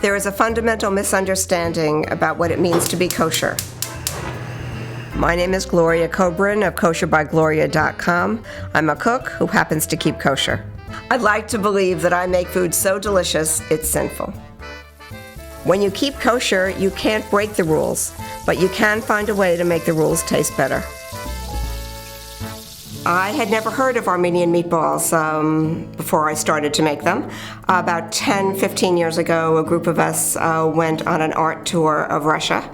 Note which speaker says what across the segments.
Speaker 1: There is a fundamental misunderstanding about what it means to be kosher. My name is Gloria Cobrin of kosherbygloria.com. I'm a cook who happens to keep kosher. I'd like to believe that I make food so delicious, it's sinful. When you keep kosher, you can't break the rules, but you can find a way to make the rules taste better. I had never heard of Armenian meatballs before I started to make them. About 10-15 years ago, a group of us went on an art tour of Russia,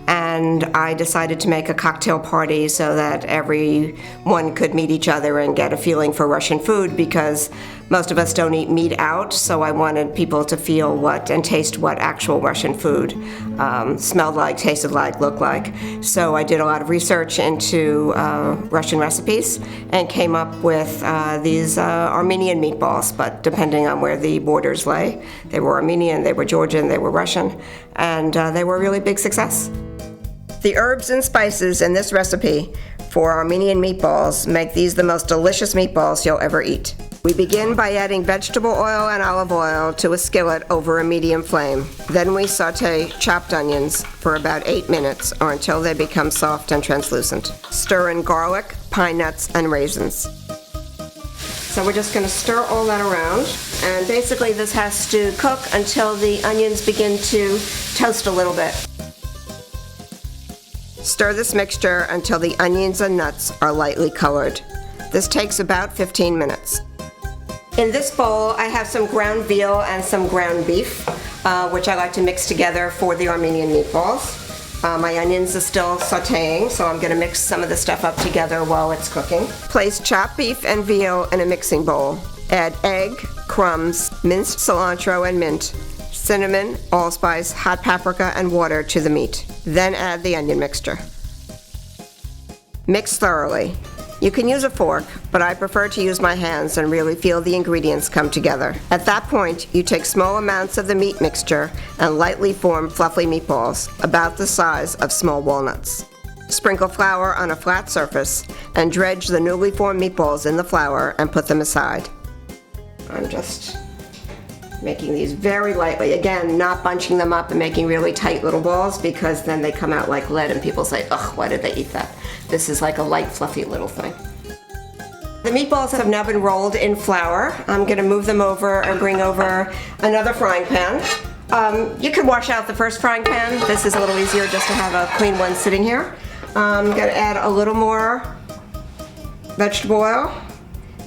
Speaker 1: and I decided to make a cocktail party so that everyone could meet each other and get a feeling for Russian food, because most of us don't eat meat out, so I wanted people to feel what and taste what actual Russian food smelled like, tasted like, looked like. So I did a lot of research into Russian recipes and came up with these Armenian meatballs, but depending on where the borders lay. They were Armenian, they were Georgian, they were Russian, and they were a really big success. The herbs and spices in this recipe for Armenian meatballs make these the most delicious meatballs you'll ever eat. We begin by adding vegetable oil and olive oil to a skillet over a medium flame. Then we saute chopped onions for about 8 minutes or until they become soft and translucent. Stir in garlic, pine nuts, and raisins. So we're just going to stir all that around, and basically this has to cook until the onions begin to toast a little bit. Stir this mixture until the onions and nuts are lightly colored. This takes about 15 minutes. In this bowl, I have some ground veal and some ground beef, which I like to mix together for the Armenian meatballs. My onions are still sauteing, so I'm going to mix some of the stuff up together while it's cooking. Place chopped beef and veal in a mixing bowl. Add egg, crumbs, minced cilantro and mint, cinnamon, allspice, hot paprika, and water to the meat. Then add the onion mixture. Mix thoroughly. You can use a fork, but I prefer to use my hands and really feel the ingredients come together. At that point, you take small amounts of the meat mixture and lightly form fluffy meatballs, about the size of small walnuts. Sprinkle flour on a flat surface and dredge the newly formed meatballs in the flour and put them aside. I'm just making these very lightly. Again, not bunching them up and making really tight little balls, because then they come out like lead and people say, ugh, why did they eat that? This is like a light, fluffy little thing. The meatballs have now been rolled in flour. I'm going to move them over and bring over another frying pan. You can wash out the first frying pan. This is a little easier just to have a clean one sitting here. I'm going to add a little more vegetable oil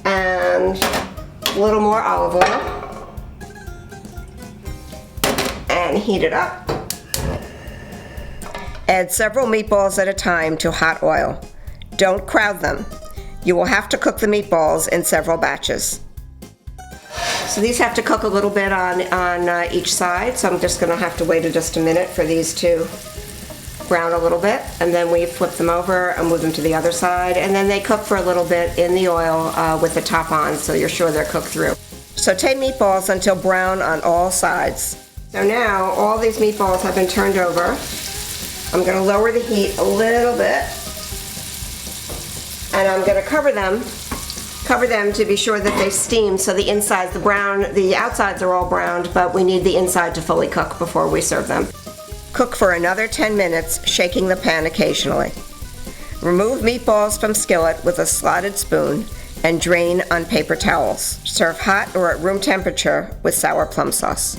Speaker 1: and a little more olive oil. And heat it up. Add several meatballs at a time to hot oil. Don't crowd them. You will have to cook the meatballs in several batches. So these have to cook a little bit on each side, so I'm just going to have to wait just a minute for these to brown a little bit, and then we flip them over and move them to the other side, and then they cook for a little bit in the oil with the top on, so you're sure they're cooked through. Saute meatballs until brown on all sides. So now all these meatballs have been turned over. I'm going to lower the heat a little bit, and I'm going to cover them to be sure that they steam, so the insides, the outsides are all browned, but we need the inside to fully cook before we serve them. Cook for another 10 minutes, shaking the pan occasionally. Remove meatballs from skillet with a slotted spoon and drain on paper towels. Serve hot or at room temperature with sour plum sauce.